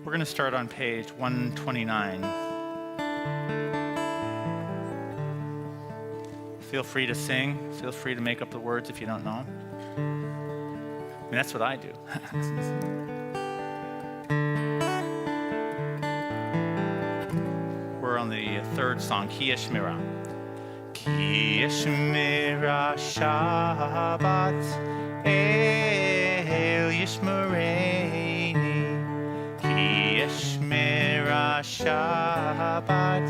We're going to start on page 129. Feel free to sing. Feel free to make up the words if you don't know them. I mean, that's what I do. We're on the third song, Ki Yishmera. Ki Yishmera Shabbat El Yishmereini. Ki Yishmera Shabbat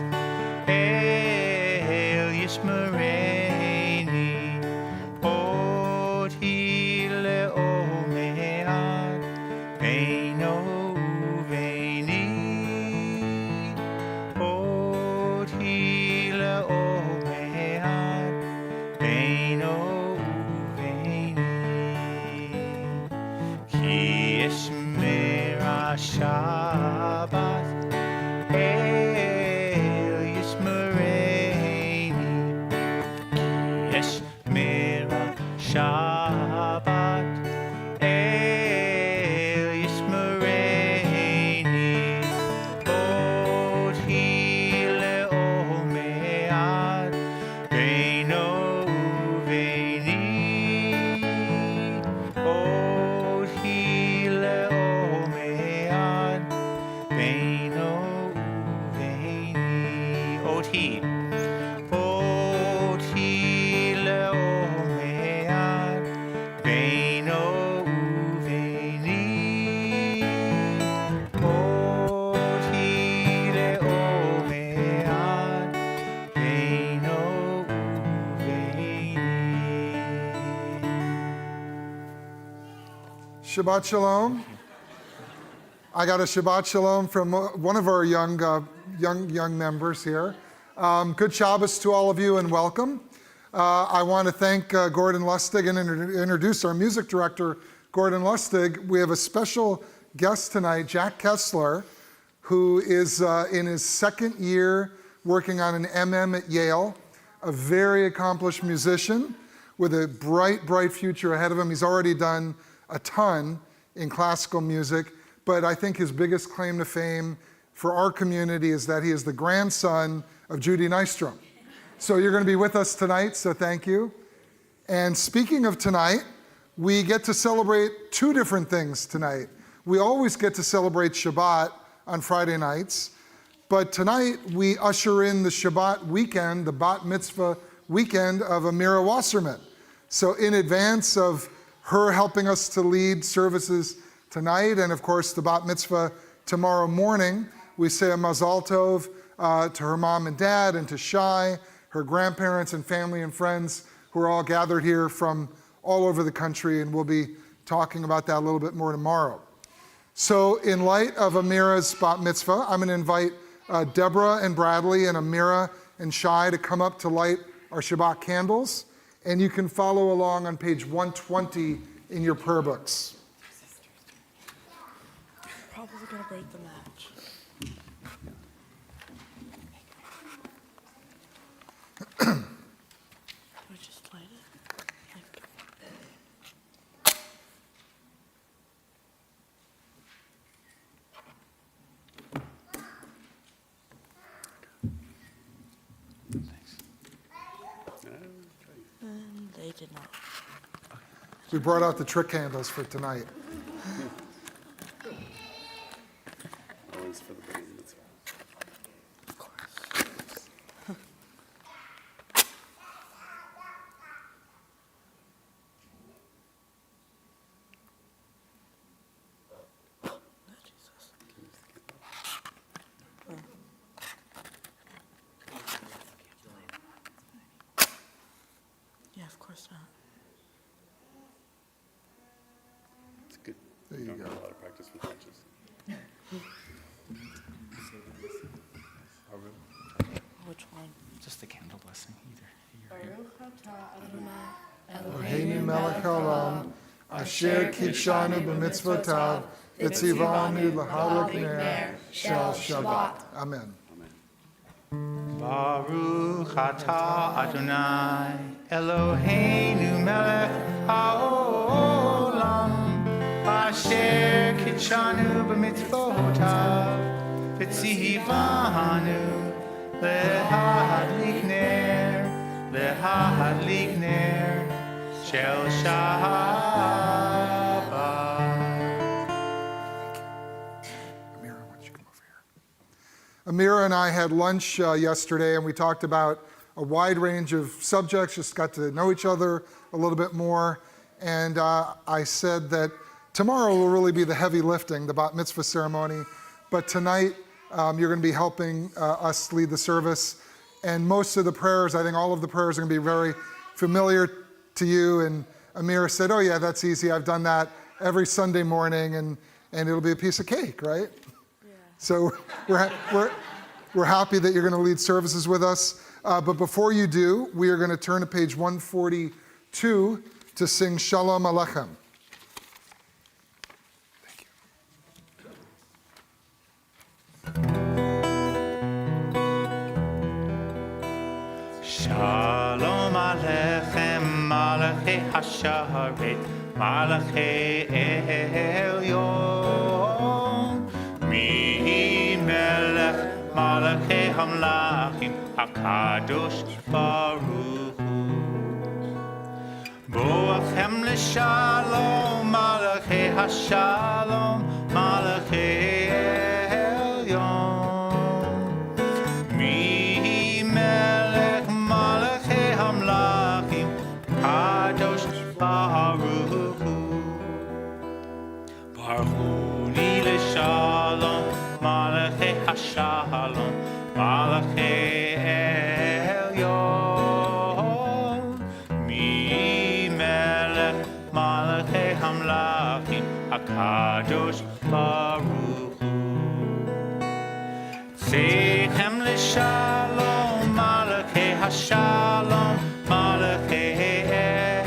El Yishmereini. Oti le'omead Beino uveini. Oti le'omead Beino uveini. Ki Yishmera Shabbat El Yishmereini. Ki Yishmera Shabbat El Yishmereini. Oti le'omead Beino uveini. Oti le'omead Beino uveini. Oti. Oti le'omead Beino uveini. Oti le'omead Beino uveini. Shabbat Shalom. I got a Shabbat Shalom from one of our young members here. Good Shabbos to all of you and welcome. I want to thank Gordon Lustig and introduce our music director, Gordon Lustig. We have a special guest tonight, Jack Kessler, who is in his second year working on an MM at Yale, a very accomplished musician with a bright, bright future ahead of him. He's already done a ton in classical music, but I think his biggest claim to fame for our community is that he is the grandson of Judy Nystrom. So you're going to be with us tonight, so thank you. And speaking of tonight, we get to celebrate two different things tonight. We always get to celebrate Shabbat on Friday nights, but tonight we usher in the Shabbat weekend, the Bat Mitzvah weekend of Amira Wasserman. So in advance of her helping us to lead services tonight, and of course the Bat Mitzvah tomorrow morning, we say a Mazal Tov to her mom and dad and to Shai, her grandparents and family and friends who are all gathered here from all over the country, and we'll be talking about that a little bit more tomorrow. So in light of Amira's Bat Mitzvah, I'm going to invite Deborah and Bradley and Amira and Shai to come up to light our Shabbat candles, and you can follow along on page 120 in your prayer books. Probably gonna break the match. Do I just light it? And they did not. We brought out the trick candles for tonight. Always for the brain. That's Of course. Jesus. Yeah, of course not. It's good. There you Don't go. have a lot of practice with matches. Which one? Just the candle blessing either. Eloheinu melech haolam, asher kidshanu b'mitzvotav, v'tzivanu l'halak ner shel Shabbat. Amen. Baruch atah Adonai Eloheinu melech haolam asher קידשנו במצוותיו, וציוונו להדליק נר של שבת. Amira, why don't you come over here? Amira and I had lunch yesterday, and we talked about a wide range of subjects, just got to know each other a little bit more. And I said that tomorrow will really be the heavy lifting, the bat mitzvah ceremony. But tonight, you're going to be helping us lead the service. And most of the prayers, I think all of the prayers are going to be very familiar to you. And Amira said, oh yeah, that's easy. I've done that every Sunday morning, and it'll be a piece of cake, right? Yeah. So we're happy that you're going to lead services with us. But before you do, we are going to turn to page 142 to sing Shalom Aleichem. Thank you. Shalom Aleichem, Malachi Hasharet, Malachi Elyon, Mi Melech, Malachi Hamlachim, HaKadosh Baruch Hu. Boachem l'shalom, Malachi Hashalom, Malachi Elyon, Mi Melech, Malachi Hamlachim, Kadosh Baruch Hu. Baruchuni l'shalom, Malachi Hashalom, Malachi Elyon, Mi Melech, Malachi Hamlachim, HaKadosh Baruch Hu. Tzechem l'shalom, Malachi Hashalom, Malachi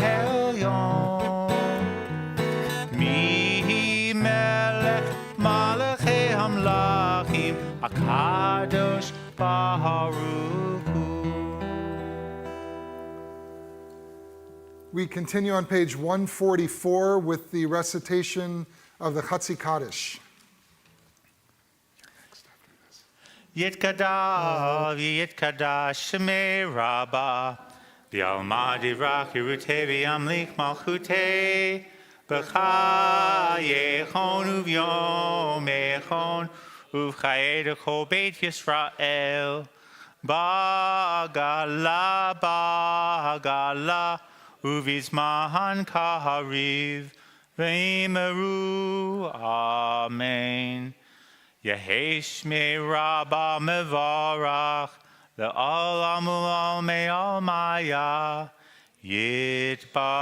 Elyon, Mi Melech, Malachi Hamlachim, HaKadosh Baruch Hu. We continue on page 144 with the recitation of the Chatzi Kaddish. Yitkadav, Yitkadash, Shemei Rabbah, B'alma Divrach, Yeruteh, V'yamlik Malchuteh, B'chayechon Uv'yomechon, Uv'chayei D'chol Beit Yisrael, Ba'agala, Uv'izmahan Kahariv, V'yimeru, Amen. Yeheshmei Rabbah Mevarach, Le'olam u'olmei Almaya, Yitbarach,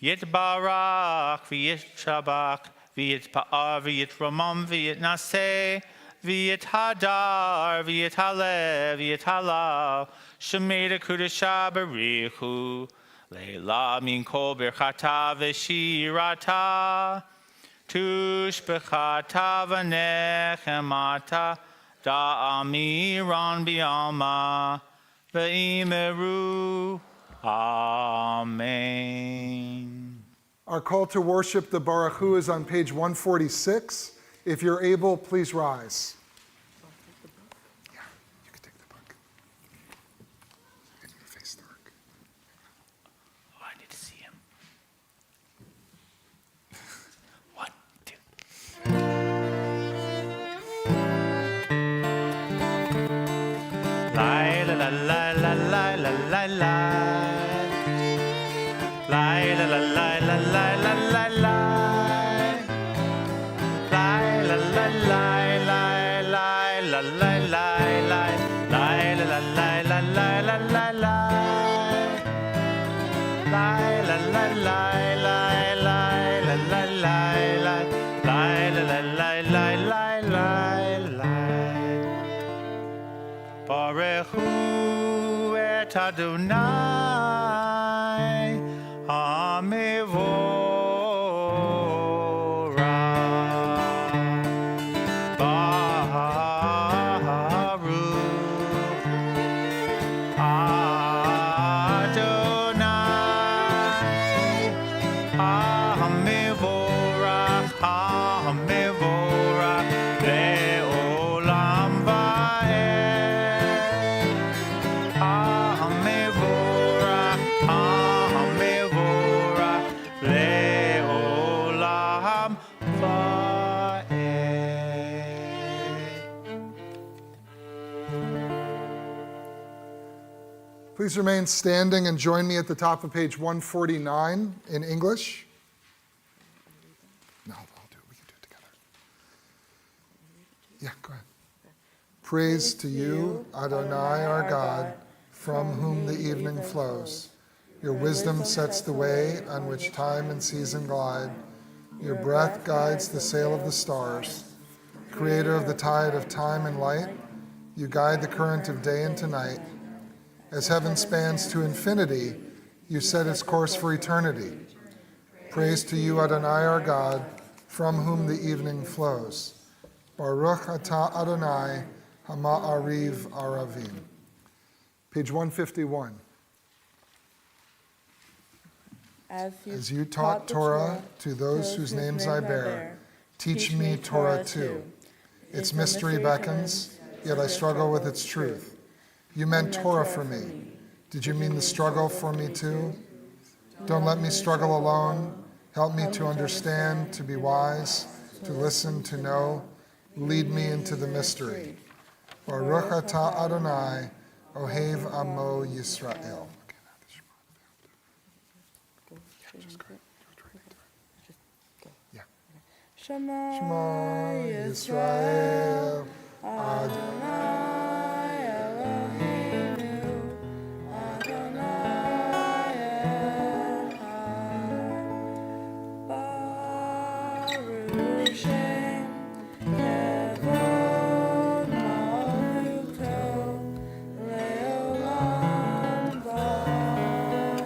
Yitbarach, V'yitzshabach, V'yitpa'ar, V'yitramam, V'yitnaseh, V'yithadar, V'yithalev, V'yithalal, Shemei Dekudesha Barichu, Leila min kol birchata v'shirata, Tushbechata v'nechemata, Da'amiran bi'alma, V'imeru, Amen. Our call to worship the Baruch Hu is on page 146. If you're able, please rise. Yeah, you can take the book. And your face dark. Oh, I need to see him. 1, 2. La la la la la la la la la. La la la la la la la la la. La la la la la la la la la la. La la la la la la la la la. La la la la la la la la la. La la la la la la la la. Baruch Hu et Adonai Hamevorach. Baruch Adonai Hamevorach המבורך לעולם ועד. המבורך, המבורך לעולם ועד. Please remain standing and join me at the top of page 149 in English. No, I'll do it. We can do it together. Yeah, go ahead. Praise to you, Adonai our God, from whom the evening flows. Your wisdom sets the way on which time and season glide. Your breath guides the sail of the stars. Creator of the tide of time and light, you guide the current of day into night. As heaven spans to infinity, you set its course for eternity. Praise to you, Adonai our God, from whom the evening flows. Baruch atah Adonai, Hama'ariv Aravim. Page 151. As you taught Torah to those whose names I bear, teach me Torah too. Its mystery beckons, yet I struggle with its truth. You meant Torah for me. Did you mean the struggle for me too? Don't let me struggle alone. Help me to understand, to be wise, to listen, to know. Lead me into the mystery. Baruch atah Adonai, Ohev Amo Yisrael. Shema Yisrael, Adonai Eloheinu, Adonai Echad. Baruch Shem Kevod Malchuto Leolam Va'ed.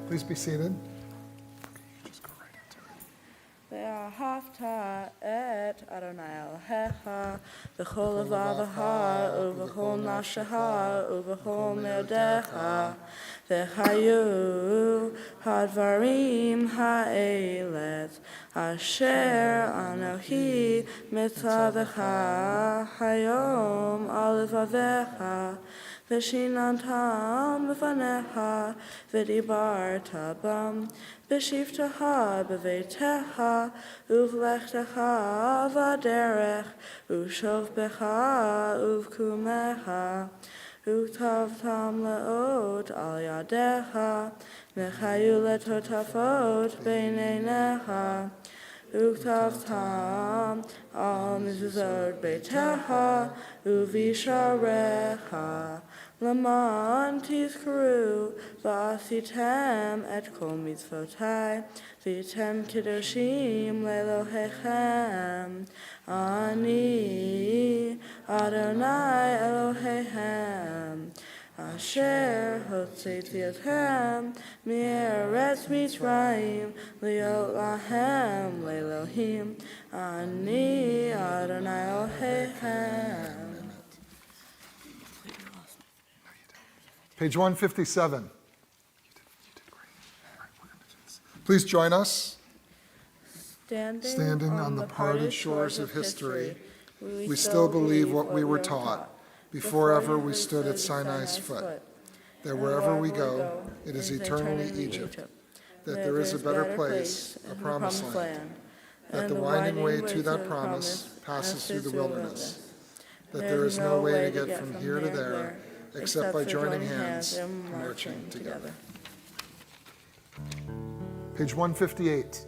Please be seated. ואהבת את אדוני אלוהיך בכל לבבך ובכל נפשך ובכל מאודיך, וחיו הדברים האלה אשר אנוכי מצווך היום על לבביך, ושיננתם בפניך ודיברת בם בשבתך בביתך ובלכתך בדרך ושוכבך ובקומך, וכתבתם לאות על ידיך, וחיו לטוטפות בין עיניך, וכתבתם על מזוזות ביתך ובשעריך, למען תזכרו ועשיתם את כל מצוותי, והייתם קדושים לאלוהיכם. אני אדוני אלוהיכם, אשר הוצאתי אתכם מארץ מצרים להיות להם לאלוהים. אני אדוני אלוהיכם. Page 157. Please join us. Standing on the parted shores of history, we still believe what we were taught before ever we stood at Sinai's foot, that wherever we go, it is eternally Egypt, that there is a better place, a promised land, that the winding way to that promise passes through the wilderness, that there is no way to get from here to there except by joining hands and marching together. Page 158.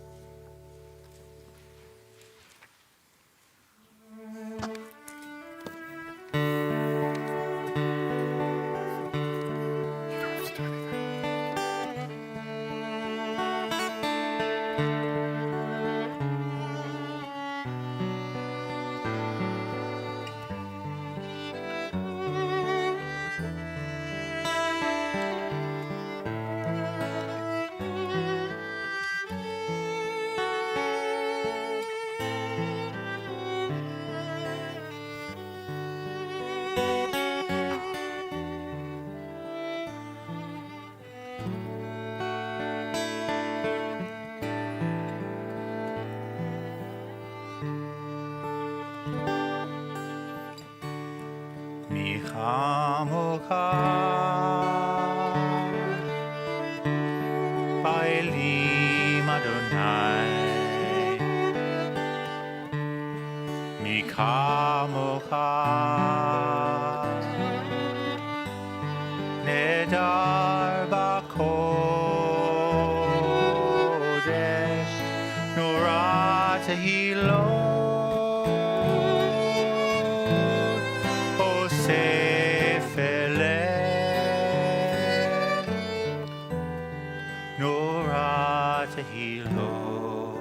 Kamocha Ba'elim Adonai Mi kamocha Nedar b'kodesh Nora tehilot Osef eleh Nora tehilot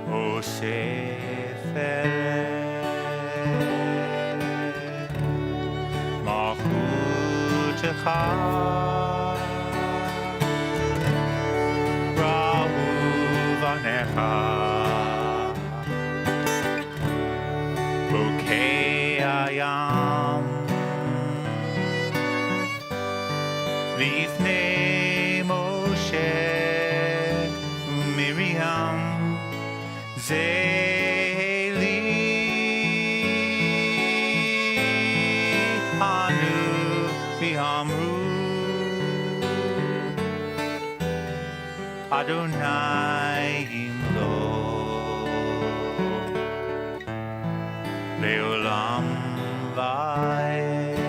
Osef eleh Malchutecha Rahuvanecha Bokei Hayam Lifnei Moshe Miriam Ze'eli Anu V'amru Adonai Imlo Leolam Va'ed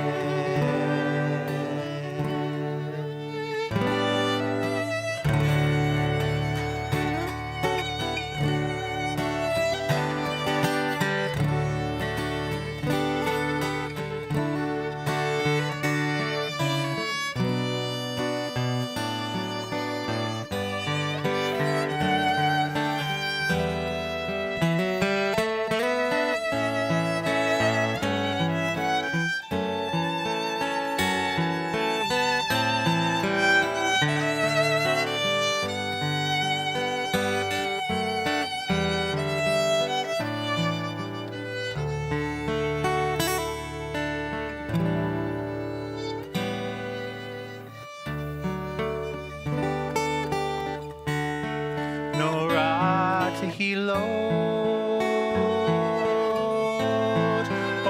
Nora tehilot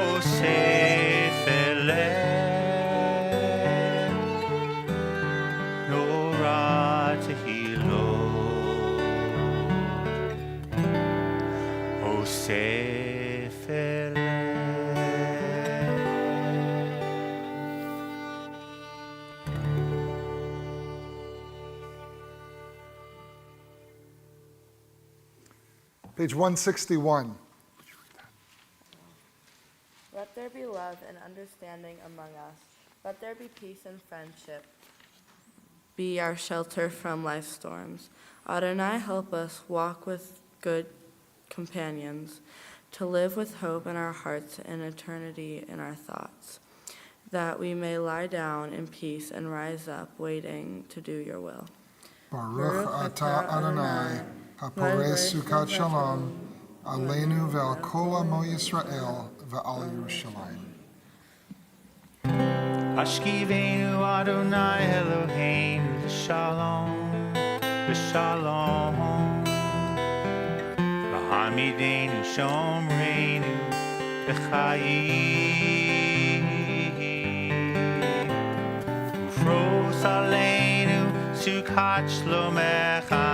Osef eleh Nora tehilot Osef eleh Page 161. Let there be love and understanding among us. Let there be peace and friendship. Be our shelter from life's storms. Adonai, help us walk with good companions, to live with hope in our hearts and eternity in our thoughts, that we may lie down in peace and rise up, waiting to do your will. Baruch atah Adonai, haporei sukat shalom, aleinu ve'al kol amo Yisrael ve'al Yerushalayim. Ashkivenu Adonai Eloheinu Shalom, Shalom. V'hamidenu Shomreinu B'chayim. Ufros aleinu Sukat Shlomecha,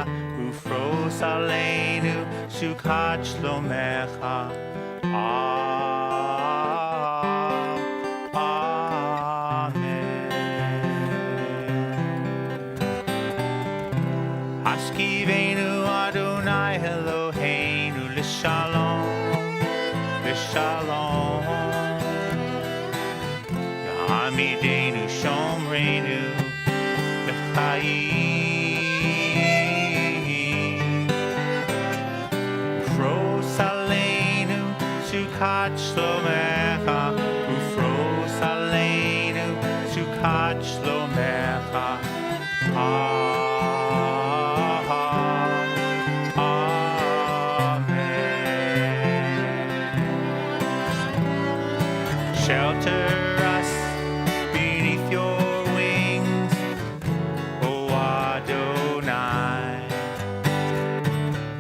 Ufros aleinu Sukat Shlomecha. Ashkivenu Adonai Eloheinu l'shalom, l'shalom. Ya'amidenu shomreinu b'chayim. Ufros aleinu sukat shlomecha, ufros aleinu sukat shlomecha. Shelter us beneath your wings, O Adonai.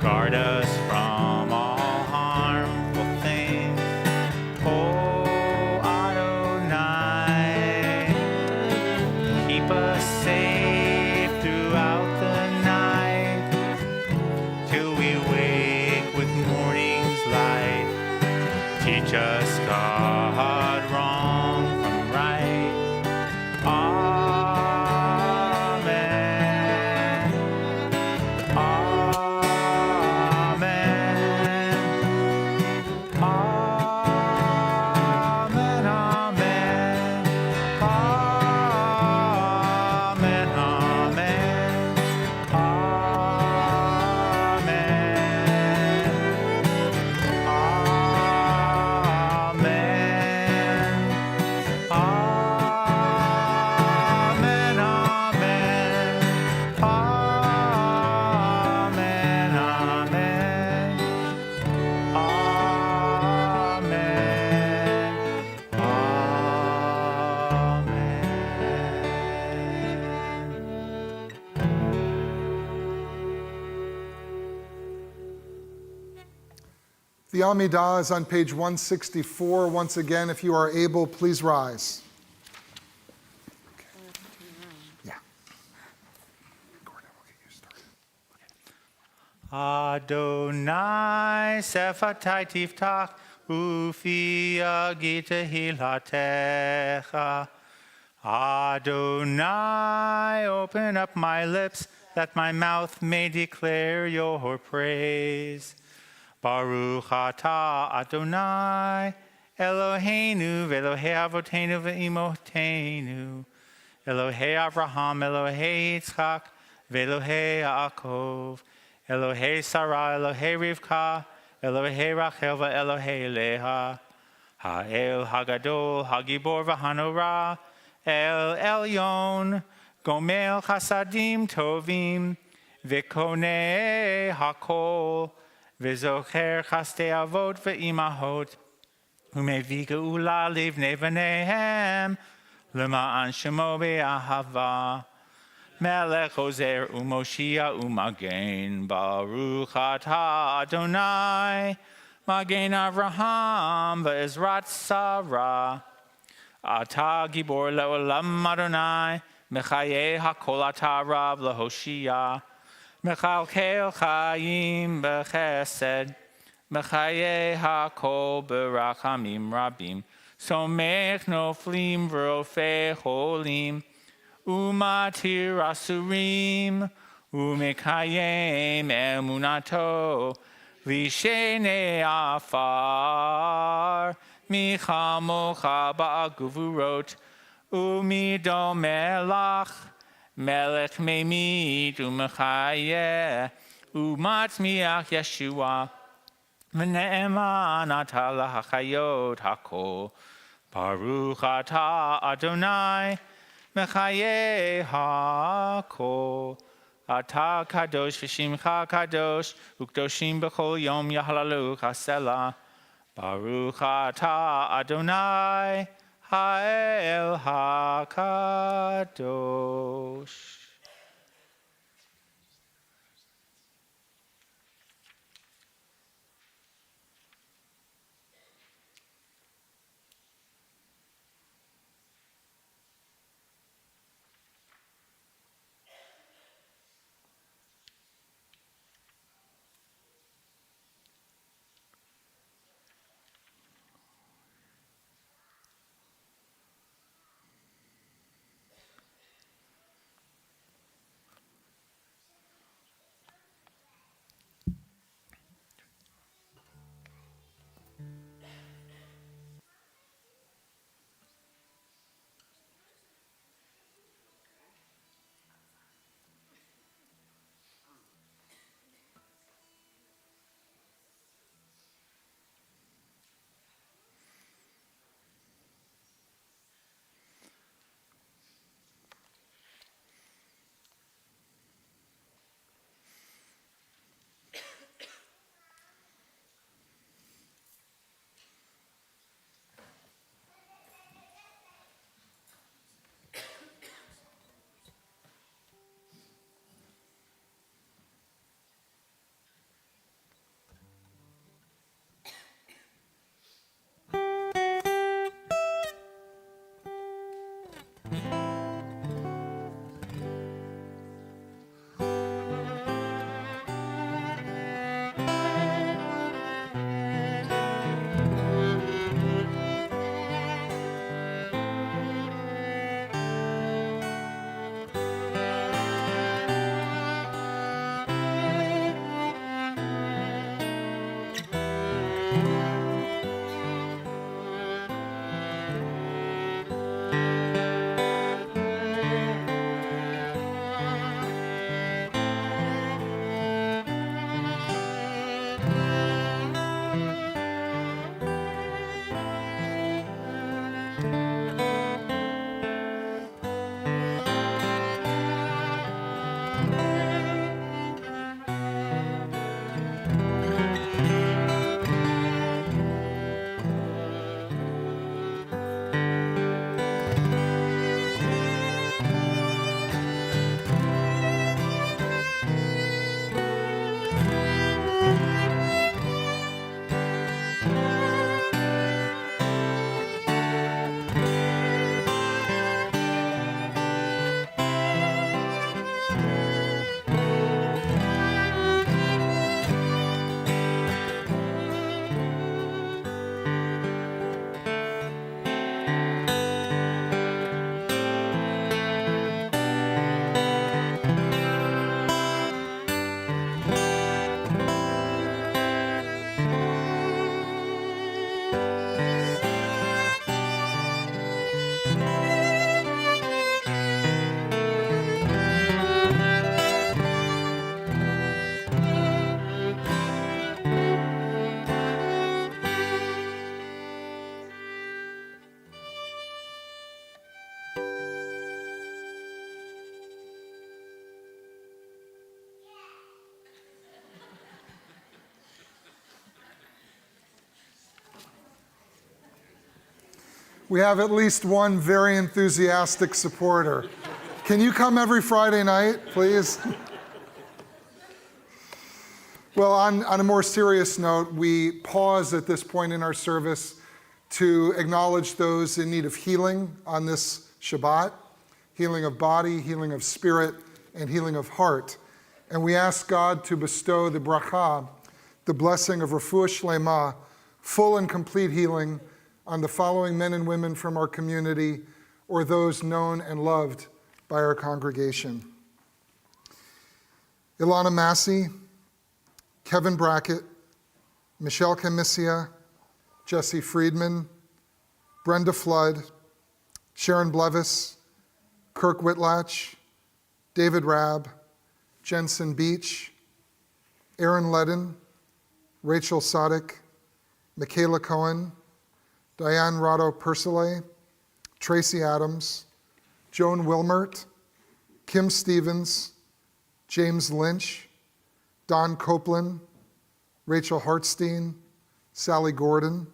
Guard us from all harmful things. The Amidah is on page 164. Once again, if you are able, please rise. Yeah. Gordon, we'll get you started. Adonai sefatai tiftach ufi agita hilatecha. Adonai, open up my lips, that my mouth may declare your praise. Baruch atah Adonai, Eloheinu, Elohei Avotenu ve'imotenu, Elohei Avraham, Elohei Yitzchak, ve'Elohei Yaakov, Elohei Sarah, Elohei Rivka, Elohei Rachel, ve'Elohei Leah, Ha'el Hagadol, Hagibor v'Hanorah, El Elyon, Gomel Chasadim Tovim, V'Konei Hakol, V'Zocher Chastei Avot V'Imahot, U'Mevii Geula Livnei V'neihem, L'ma'an Shemo Be'ahava, Melech Ozer U'Moshia U'Magen, Baruch atah Adonai, Magen Avraham V'Ezrat Sarah, Atah Gibor Le'olam Adonai, Mechaye HaKol atah Rav Lehoshia, Mechalkel Chaim B'Chesed, Mechaye HaKol B'Rachamim Rabim, Somech Noflim V'Rofei Cholim, Umatir Asurim, Umekayem Emunato, Vishenei Afar, Michamocha Ba'aguvurot, Umidol Melach, Melech Memit, Umechayeh, Umatzmiach Yeshua, V'ne'eman atah lahachayot hakol, Baruch atah Adonai, Mechaye hakol. Atah kadosh v'shimcha kadosh, u'kdoshim b'chol yom yahlalu chasela. Baruch atah Adonai, ha'el hakadosh. We have at least one very enthusiastic supporter. Can you come every Friday night, please? Well, on a more serious note, we pause at this point in our service to acknowledge those in need of healing on this Shabbat, healing of body, healing of spirit, and healing of heart. And we ask God to bestow the bracha, the blessing of refuah shlema, full and complete healing on the following men and women from our community or those known and loved by our congregation. Ilana Massey, Kevin Brackett, Michelle Camisia, Jesse Friedman, Brenda Flood, Sharon Blevis, Kirk Whitlatch, David Rabb, Jensen Beach, Aaron Ledden, Rachel Sadek, Michaela Cohen, Diane Rado Persile, Tracy Adams, Joan Wilmert, Kim Stevens, James Lynch, Don Copeland, Rachel Hartstein, Sally Gordon,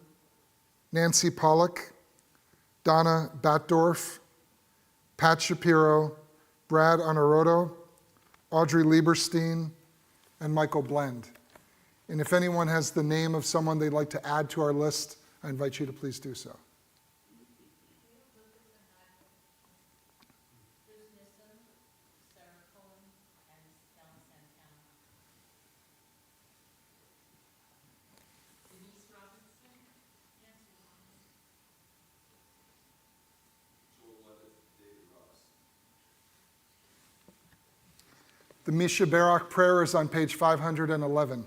Nancy Pollock, Donna Batdorf, Pat Shapiro, Brad Honorato, Audrey Lieberstein, and Michael Blend. And if anyone has the name of someone they'd like to add to our list, I invite you to please do so. The Misha Barak prayer is on page 511.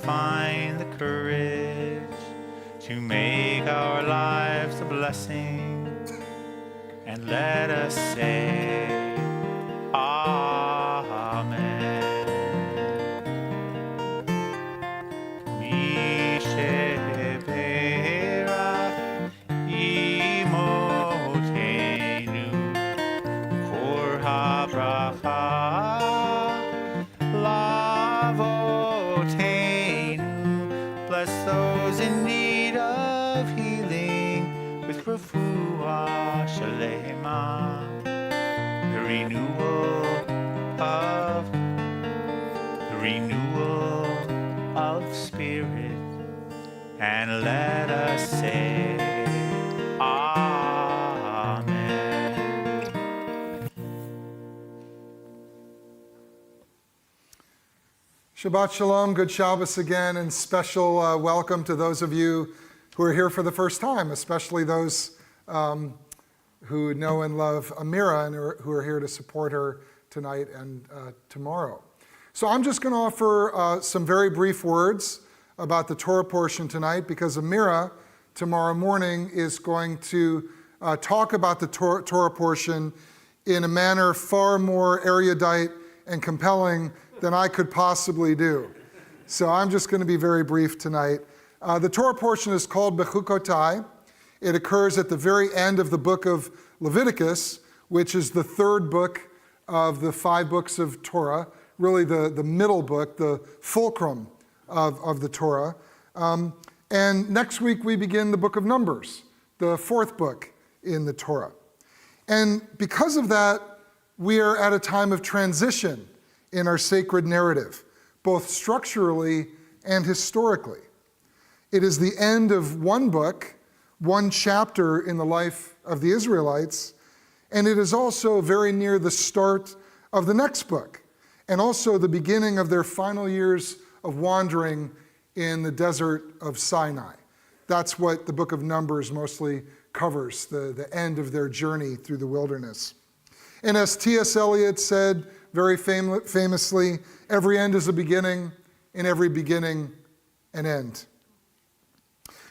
Find the courage to make our lives a blessing, and let us say Amen. Mishe Berach Imotenu Kor HaBracha those in need of healing with refuah shlema, the renewal of spirit, and let us say Amen. Shabbat Shalom, good Shabbos again, and special welcome to those of you who are here for the first time, especially those who know and love Amira and who are here to support her tonight and tomorrow. So I'm just going to offer some very brief words about the Torah portion tonight, because Amira tomorrow morning is going to talk about the Torah portion in a manner far more erudite and compelling than I could possibly do. So I'm just going to be very brief tonight. The Torah portion is called Bechukotai. It occurs at the very end of the book of Leviticus, which is the third book of the 5 books of Torah, really the middle book, the fulcrum of the Torah. And next week we begin the book of Numbers, the 4th book in the Torah. And because of that, we are at a time of transition in our sacred narrative, both structurally and historically. It is the end of one book, one chapter in the life of the Israelites, and it is also very near the start of the next book, and also the beginning of their final years of wandering in the desert of Sinai. That's what the book of Numbers mostly covers, the end of their journey through the wilderness. And as T.S. Eliot said very famously, every end is a beginning, and every beginning an end.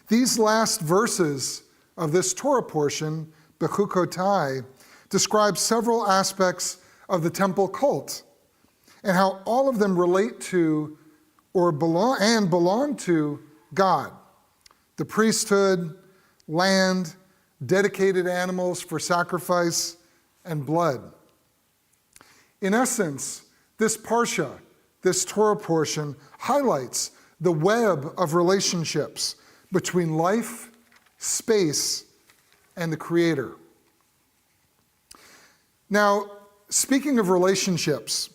These last verses of this Torah portion, Bechukotai, describe several aspects of the temple cult and how all of them relate to or belong to God. The priesthood, land, dedicated animals for sacrifice, and blood. In essence, this parsha, this Torah portion, highlights the web of relationships between life, space, and the Creator. Now, speaking of relationships,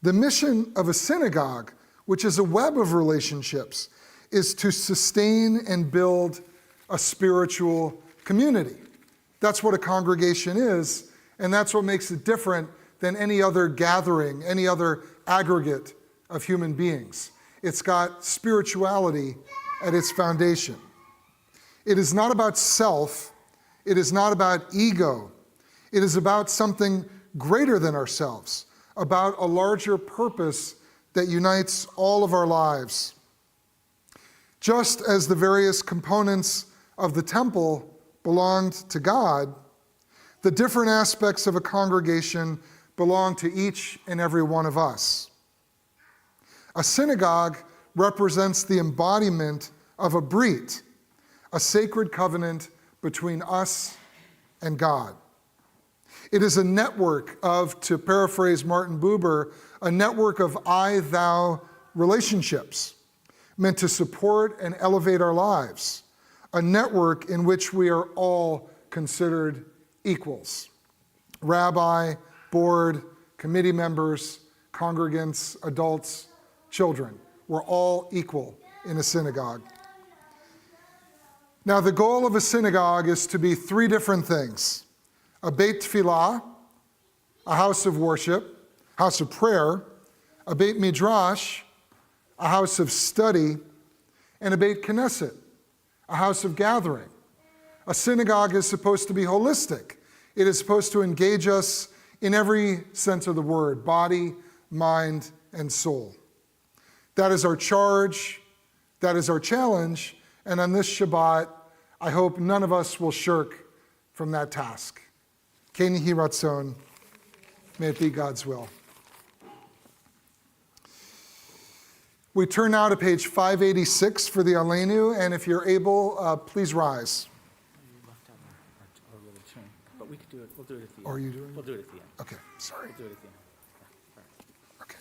the mission of a synagogue, which is a web of relationships, is to sustain and build a spiritual community. That's what a congregation is, and that's what makes it different than any other gathering, any other aggregate of human beings. It's got spirituality at its foundation. It is not about self. It is not about ego. It is about something greater than ourselves, about a larger purpose that unites all of our lives. Just as the various components of the temple belonged to God, the different aspects of a congregation belong to each and every one of us. A synagogue represents the embodiment of a brit, a sacred covenant between us and God. It is a network of, to paraphrase Martin Buber, a network of I-thou relationships meant to support and elevate our lives, a network in which we are all considered equals. Rabbi, board, committee members, congregants, adults, children. We're all equal in a synagogue. Now, the goal of a synagogue is to be three different things: a beit tefillah, a house of worship, house of prayer, a beit midrash, a house of study, and a beit knesset, a house of gathering. A synagogue is supposed to be holistic. It is supposed to engage us in every sense of the word: body, mind, and soul. That is our charge. That is our challenge. And on this Shabbat, I hope none of us will shirk from that task. Ken Yehi Ratzon. May it be God's will. We turn now to page 586 for the Aleinu, and if you're able, please rise. But we could do it. We'll do it at the end. Are you doing it? We'll do it at the end. Okay, sorry. We'll do it at the end. Okay.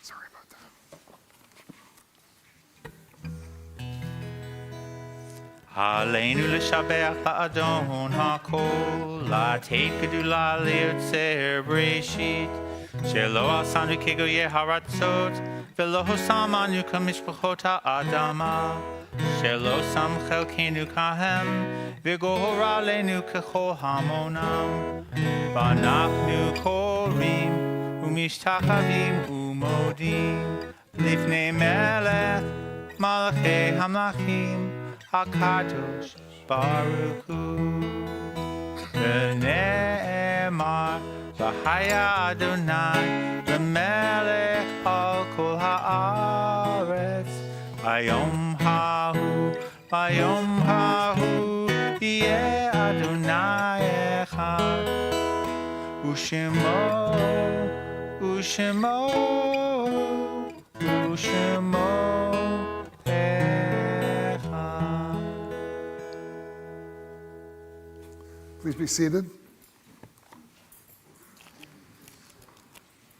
Sorry about that. עלינו לשבח לאדון הכל, לתת גדולה ליוצר בראשית, שלא עשנו כגויי הרצות, ולא שמנו כמשפחות האדמה, שלא שם חלקנו כהם, וגורלנו ככל המונם, ואנחנו קוראים ומשתחווים ומודים, לפני מלך מלכי המלכים, הקדוש ברוך הוא. ונאמר והיה אדוני למלך על כל הארץ, ביום ההוא יהיה אדוני אחד, ושמו Please be seated.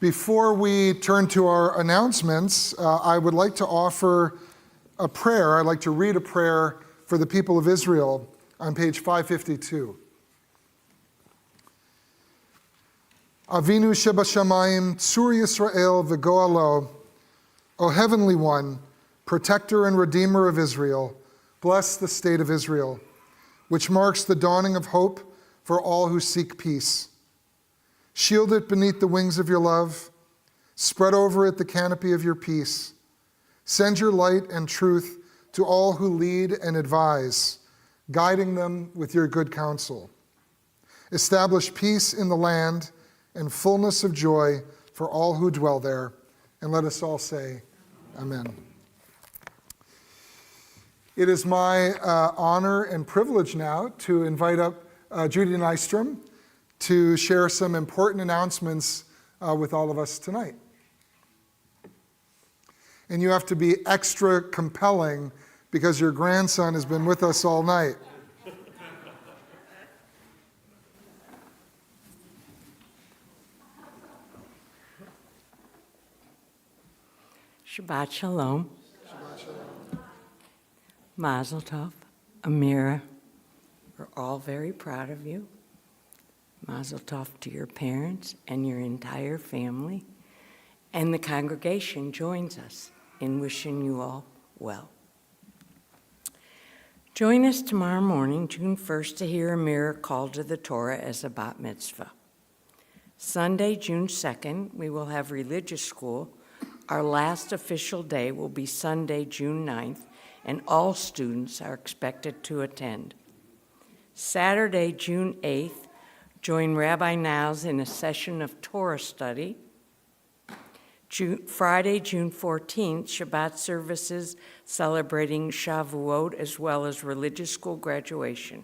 Before we turn to our announcements, I would like to offer a prayer. I'd like to read a prayer for the people of Israel on page 552. Avinu Shebashamayim, Tzur Yisrael v'Goalo, O Heavenly One, Protector and Redeemer of Israel, bless the state of Israel, which marks the dawning of hope for all who seek peace. Shield it beneath the wings of your love. Spread over it the canopy of your peace. Send your light and truth to all who lead and advise, guiding them with your good counsel. Establish peace in the land and fullness of joy for all who dwell there. And let us all say, Amen. It is my honor and privilege now to invite up Judy Nystrom to share some important announcements with all of us tonight. And you have to be extra compelling because your grandson has been with us all night. Shabbat Shalom. Mazel Tov, Amira, we're all very proud of you. Mazel Tov to your parents and your entire family. And the congregation joins us in wishing you all well. Join us tomorrow morning, June 1st, to hear Amira called to the Torah as a bat mitzvah. Sunday, June 2nd, we will have religious school. Our last official day will be Sunday, June 9th, and all students are expected to attend. Saturday, June 8th, join Rabbi Niles in a session of Torah study. Friday, June 14th, Shabbat services celebrating Shavuot as well as religious school graduation.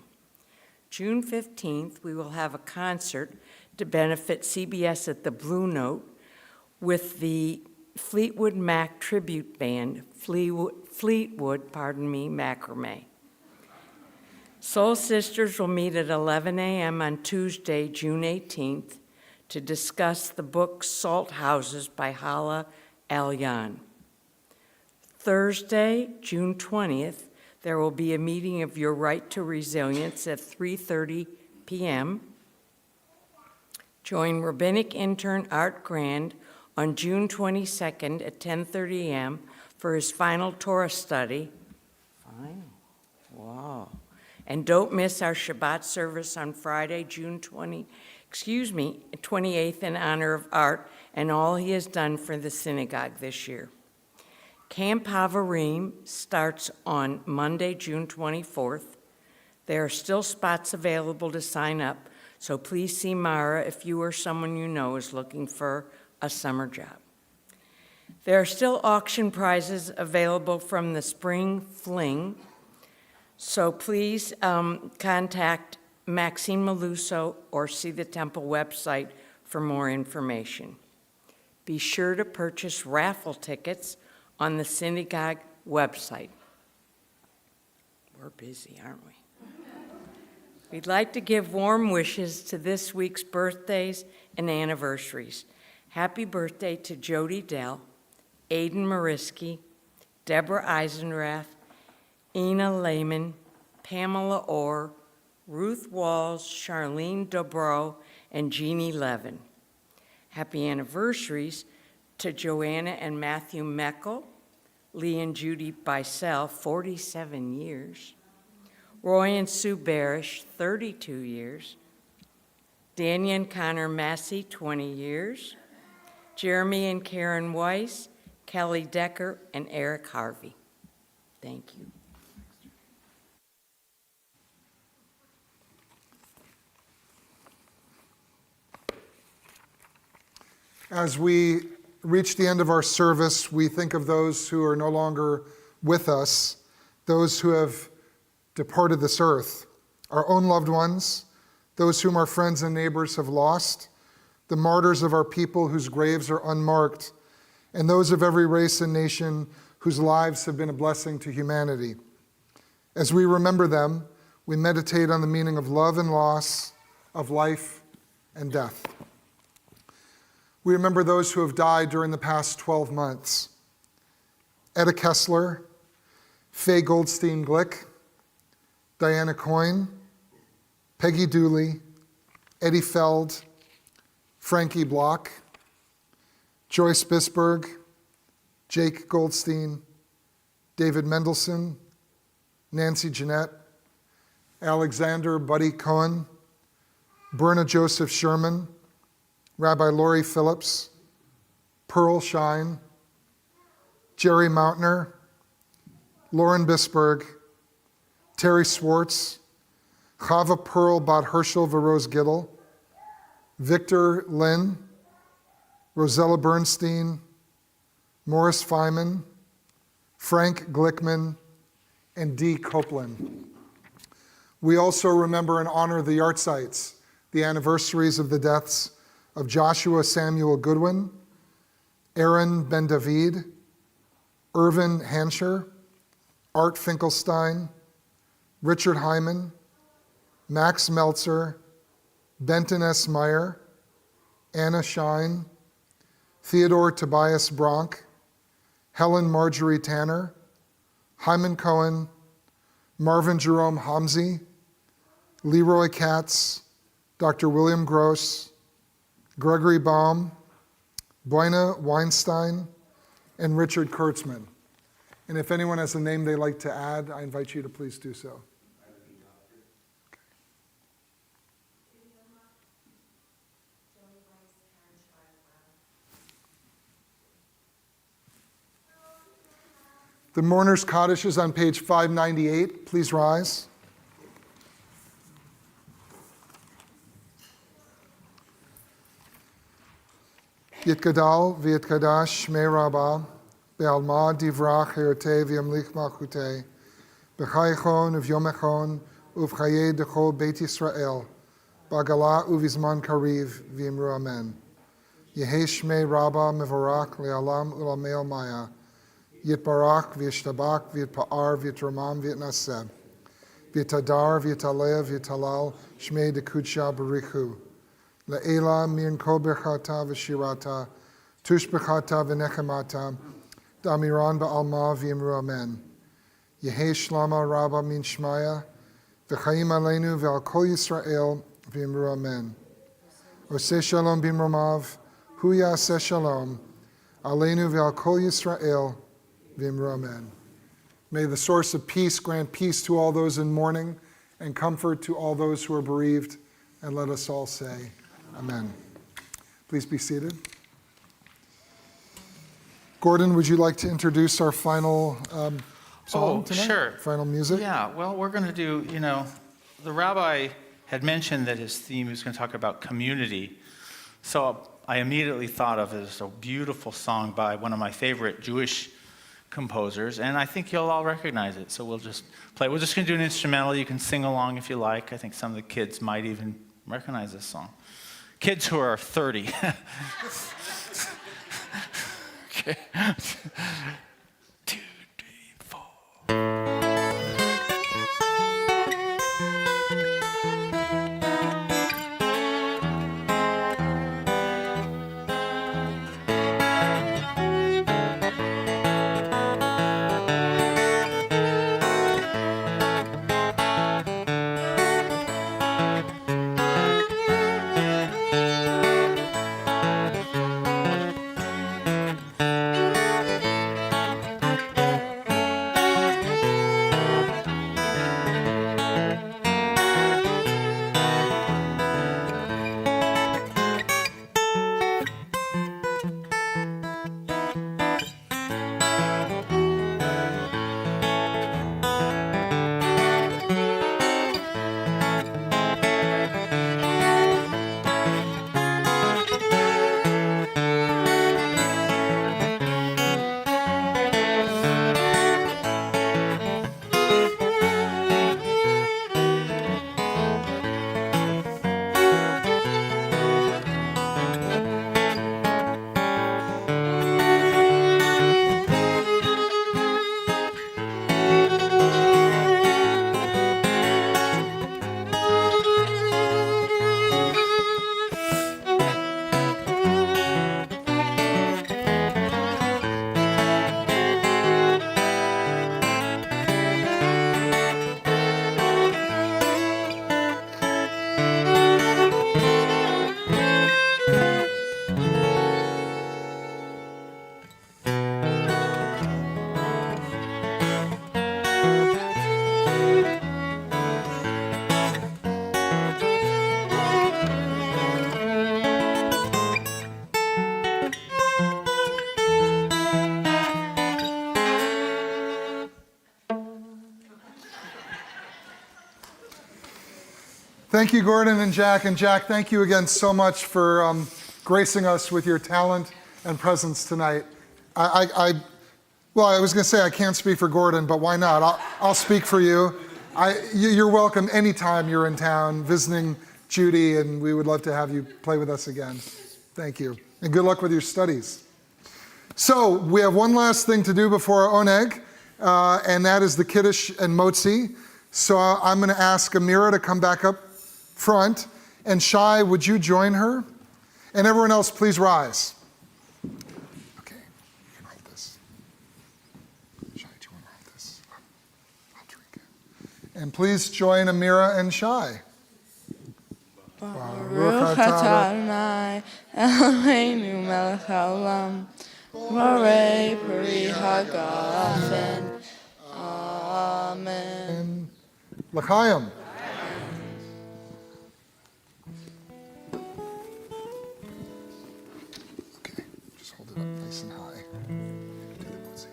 June 15th, we will have a concert to benefit CBS at the Blue Note with the Fleetwood Mac tribute band, Fleetwood, Macrame. Soul Sisters will meet at 11 a.m. on Tuesday, June 18th, to discuss the book Salt Houses by Hala Alyan. Thursday, June 20th, there will be a meeting of Your Right to Resilience at 3:30 p.m. Join Rabbinic intern Art Grand on June 22nd at 10:30 a.m. for his final Torah study. Wow. And don't miss our Shabbat service on Friday, June 28th in honor of Art and all he has done for the synagogue this year. Camp Havarim starts on Monday, June 24th. There are still spots available to sign up, so please see Mara if you or someone you know is looking for a summer job. There are still auction prizes available from the Spring Fling, so please contact Maxine Maluso or see the temple website for more information. Be sure to purchase raffle tickets on the synagogue website. We're busy, aren't we? We'd like to give warm wishes to this week's birthdays and anniversaries. Happy birthday to Jody Dell, Aidan Mariski, Deborah Eisenrath, Ina Lehman, Pamela Orr, Ruth Walls, Charlene Dobro, and Jeannie Levin. Happy anniversaries to Joanna and Matthew Meckel, Lee and Judy Bisel, 47 years, Roy and Sue Barish, 32 years, Daniel and Connor Massey, 20 years, Jeremy and Karen Weiss, Kelly Decker, and Eric Harvey. Thank you. As we reach the end of our service, we think of those who are no longer with us, those who have departed this earth, our own loved ones, those whom our friends and neighbors have lost, the martyrs of our people whose graves are unmarked, and those of every race and nation whose lives have been a blessing to humanity. As we remember them, we meditate on the meaning of love and loss, of life and death. We remember those who have died during the past 12 months. Etta Kessler, Faye Goldstein-Glick, Diana Coyne, Peggy Dooley, Eddie Feld, Frankie Block, Joyce Bisberg, Jake Goldstein, David Mendelson, Nancy Jeanette, Alexander Buddy Cohen, Berna Joseph Sherman, Rabbi Lori Phillips, Pearl Shine, Jerry Mountner, Lauren Bisberg, Terry Swartz, Chava Pearl Bat Herschel Veroz Gittel, Victor Lynn, Rosella Bernstein, Morris Feynman, Frank Glickman, and Dee Copeland. We also remember and honor the Yartsites, the anniversaries of the deaths of Joshua Samuel Goodwin, Aaron Ben David, Irvin Hansher, Art Finkelstein, Richard Hyman, Max Meltzer, Benton S. Meyer, Anna Shine, Theodore Tobias Bronk, Helen Marjorie Tanner, Hyman Cohen, Marvin Jerome Hamzi, Leroy Katz, Dr. William Gross, Gregory Baum, Buena Weinstein, and Richard Kurtzman. And if anyone has a name they'd like to add, I invite you to please do so. The mourner's cottage is on page 598. Please rise. Yitgadal v'yitkadash shmei Rabbah be'alma divrach herotei v'yamlich malchutei b'chaychon uv'yomechon uv'chayei dechol Beit Yisrael b'agala uv'izman kariv v'yimru amen. Yehei shmei Rabbah mevorach le'alam u'lamei maya Yitbarach v'yishtabach v'yitpa'ar v'yitramam v'yitnaseh v'yitadar v'yitaleh v'yitalal shmei dekudsha barichu Le'ela min kol berchata v'shirata tushbechata v'nechemata damiran ba'alma v'yimru amen. Yehei shlama rabba min shmaya v'chaim aleinu v'al kol Yisrael v'yimru amen. Oseh shalom b'imromav hu yaseh shalom aleinu v'al kol Yisrael v'yimru amen. May the source of peace grant peace to all those in mourning and comfort to all those who are bereaved, and let us all say amen. Please be seated. Gordon, would you like to introduce our final psalm tonight? Sure. Final music? Yeah, well, we're going to do, the rabbi had mentioned that his theme was going to talk about community. So I immediately thought of it as a beautiful song by one of my favorite Jewish composers, and I think you'll all recognize it. So we'll just play. We're just going to do an instrumental. You can sing along if you like. I think some of the kids might even recognize this song. Kids who are 30. Okay. 2, 3, 4. Thank you, Gordon and Jack. And Jack, thank you again so much for gracing us with your talent and presence tonight. Well, I was going to say I can't speak for Gordon, but why not? I'll speak for you. You're welcome anytime you're in town visiting Judy, and we would love to have you play with us again. Thank you. And good luck with your studies. So we have one last thing to do before Oneg, and that is the Kiddush and Motzi. So I'm going to ask Amira to come back up front. And Shai, would you join her? And everyone else, please rise. Okay, you can hold this. Shai, do you want to hold this? I'll drink it. And please join Amira and Shai. Baruch atah Adonai Eloheinu melech haolam borei peri hagafen. Amen. And L'chaim. Okay, just hold it up nice and high. Do the Motzi.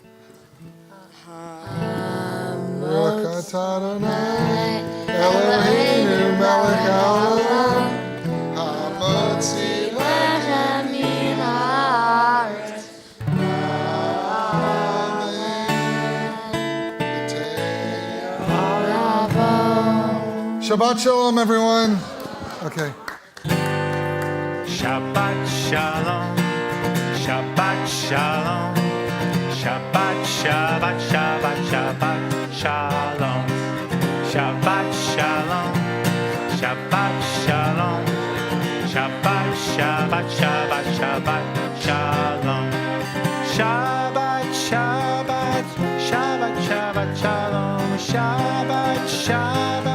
Baruch atah Adonai Eloheinu melech haolam hamotzi lechem min haaretz. Amen. Shabbat Shalom, everyone. Okay. Shabbat Shalom, Shabbat Shalom, Shabbat, Shabbat, Shabbat, Shabbat Shalom, Shabbat Shalom, Shabbat Shalom, Shabbat, Shabbat, Shabbat, Shabbat Shalom, Shabbat, Shabbat, Shabbat, Shabbat Shalom, Shabbat, Shabbat.